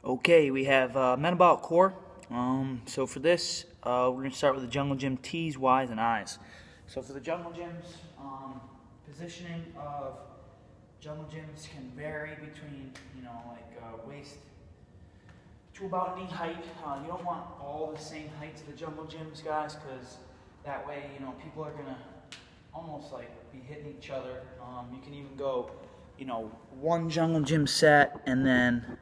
Okay, we have Metabolic core. So for this, we're going to start with the jungle gym T's, Y's, and I's. So for the jungle gyms, positioning of jungle gyms can vary between, waist to about knee height. You don't want all the same heights of the jungle gyms, guys, because that way, people are going to almost like be hitting each other. You can even go, one jungle gym set and then,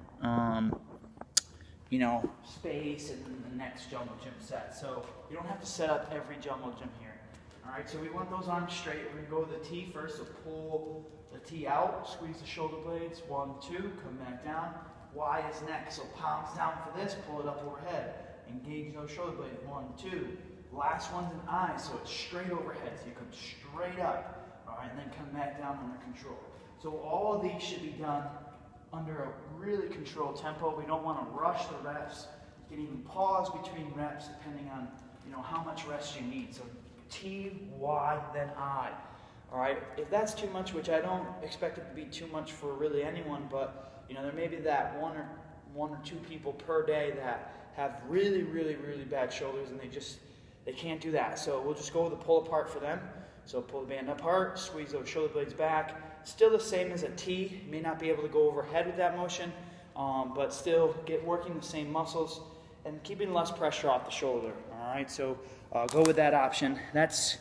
space and then the next jungle gym set. So you don't have to set up every jungle gym here. All right, so we want those arms straight. We're gonna go with the T first, so pull the T out, squeeze the shoulder blades, 1, 2, come back down. Y is next, so palms down for this, pull it up overhead. Engage those shoulder blades, 1, 2. Last one's an I, so it's straight overhead, so you come straight up, all right, and then come back down under control. So all of these should be done under a really controlled tempo. We don't want to rush the reps. You can even pause between reps depending on, how much rest you need. So T, Y, then I. All right, if that's too much, which I don't expect it to be too much for really anyone, but there may be that one or two people per day that have really, really, really bad shoulders and they can't do that. So we'll just go with the pull apart for them. So pull the band apart, squeeze those shoulder blades back. Still the same as a T. You may not be able to go overhead with that motion, but still working the same muscles and keeping less pressure off the shoulder. All right, so go with that option. That's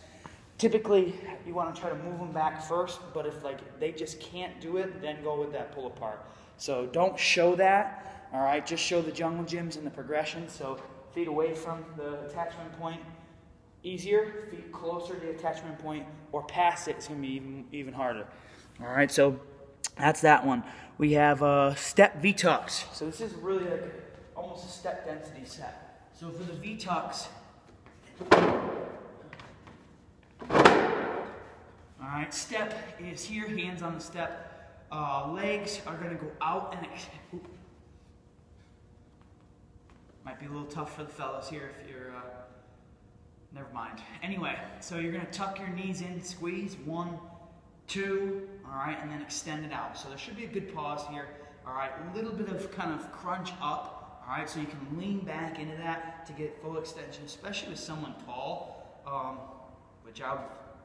typically you want to try to move them back first, but if they just can't do it, then go with that pull apart. So don't show that. All right, just show the jungle gyms and the progression. So feet away from the attachment point. Easier, feet closer to the attachment point, or past it, it's going to be even harder. All right, so that's that one. We have step V-tucks. So this is really almost a step density set. So for the V-tucks, all right, step is here, hands on the step. Legs are going to go out and might be a little tough for the fellas here if you're never mind. Anyway, so you're going to tuck your knees in, squeeze, 1, 2, all right, and then extend it out. So there should be a good pause here, all right, a little bit of kind of crunch up, all right, so you can lean back into that to get full extension, especially with someone tall, which I'm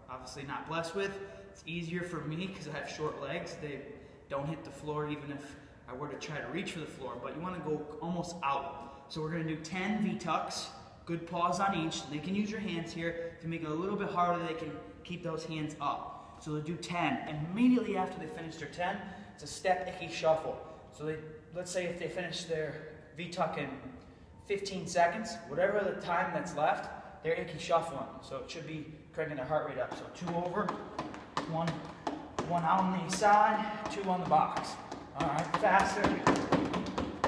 obviously not blessed with. It's easier for me because I have short legs. They don't hit the floor even if I were to try to reach for the floor, but you want to go almost out. So we're going to do 10 V-tucks. Good pause on each. They can use your hands here. To make it a little bit harder, they can keep those hands up. So they'll do 10. And immediately after they finish their 10, it's a step icky shuffle. So let's say if they finish their V-tuck in 15 seconds, whatever the time that's left, they're icky shuffling. So it should be cranking their heart rate up. So 2 over, 1 out on the side, 2 on the box. All right, faster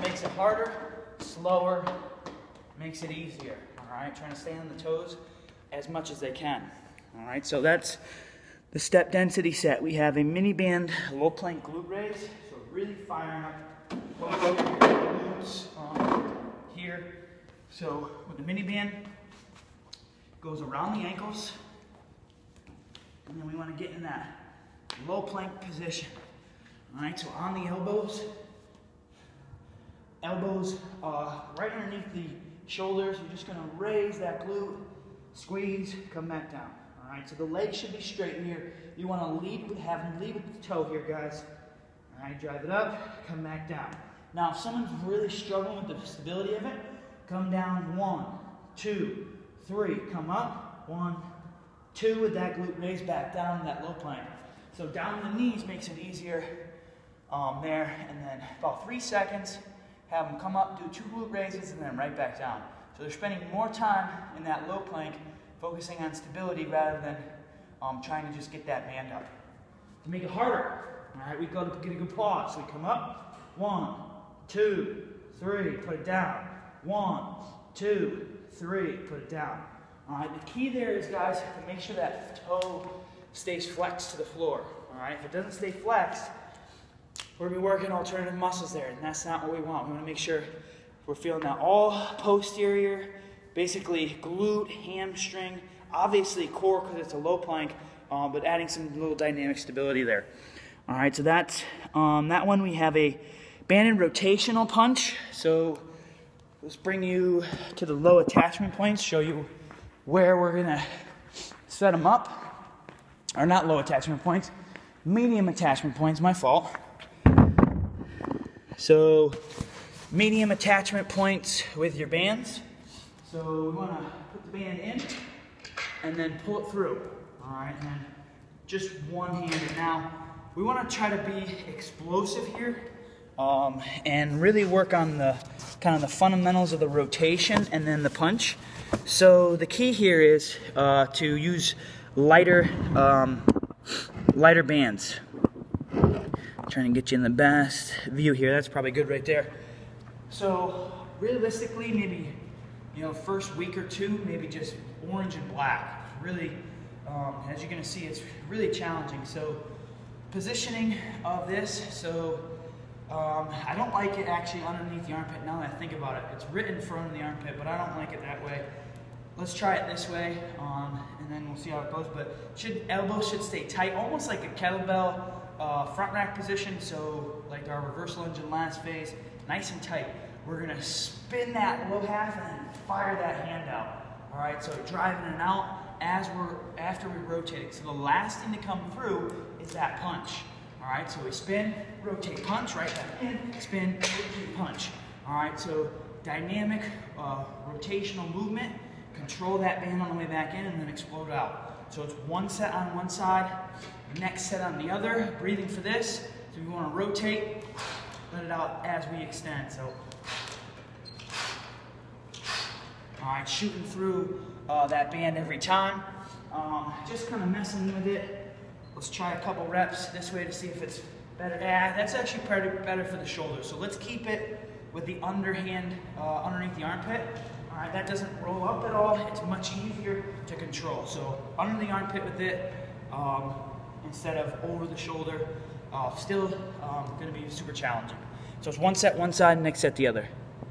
makes it harder, slower makes it easier. All right, trying to stay on the toes as much as they can. All right, so that's the step density set. We have a mini band low plank glute raise, so really firing up glutes here. So with the mini band, goes around the ankles, and then we want to get in that low plank position. All right, so on the elbows right underneath the shoulders, you're just going to raise that glute, squeeze, come back down. All right, so the legs should be straight here. You want to lead with the toe here, guys. All right, drive it up, come back down. Now, if someone's really struggling with the stability of it, come down 1, 2, 3, come up, 1, 2 with that glute raise back down to that low plank. So down the knees makes it easier there, and then about 3 seconds, have them come up, do 2 glute raises, and then right back down. So they're spending more time in that low plank, focusing on stability rather than trying to just get that band up. To make it harder, all right, we go to get a good pause. So we come up, 1, 2, 3, put it down. 1, 2, 3, put it down. All right, the key there is, guys, to make sure that toe stays flexed to the floor. All right, if it doesn't stay flexed, we're going to be working alternative muscles there, and that's not what we want. We want to make sure we're feeling that all posterior, basically glute, hamstring, obviously core because it's a low plank, but adding some little dynamic stability there. All right, so that's that one. We have a banded rotational punch. So let's bring you to the low attachment points, show you where we're gonna set them up. Or not low attachment points, medium attachment points, my fault. So medium attachment points with your bands. So we wanna put the band in and then pull it through. All right, and then just one-handed. Now, we want to try to be explosive here and really work on the kind of the fundamentals of the rotation and then the punch. So the key here is to use lighter bands. Trying to get you in the best view here. That's probably good right there. So realistically, maybe first week or two, maybe just orange and black. Really, as you're going to see, it's really challenging. So positioning of this, so I don't like it actually underneath the armpit now that I think about it. It's written for under the armpit, but I don't like it that way. Let's try it this way, and then we'll see how it goes. But elbows should stay tight, almost like a kettlebell front rack position. So like our reversal lunge in last phase, nice and tight. We're going to spin that low half and then fire that hand out. All right, so driving it out after we rotate it. So the last thing to come through is that punch. All right, so we spin, rotate, punch, right back in, spin, rotate, punch. All right, so dynamic rotational movement. Control that band on the way back in and then explode out. So it's one set on one side, next set on the other. Breathing for this. So we want to rotate, let it out as we extend. So, all right, shooting through that band every time. Just kind of messing with it. Let's try a couple reps this way to see if it's better. Yeah, that's actually better for the shoulder. So let's keep it with the underhand underneath the armpit. All right, that doesn't roll up at all. It's much easier to control. So under the armpit with it instead of over the shoulder. Still going to be super challenging. So it's one set one side, next set the other.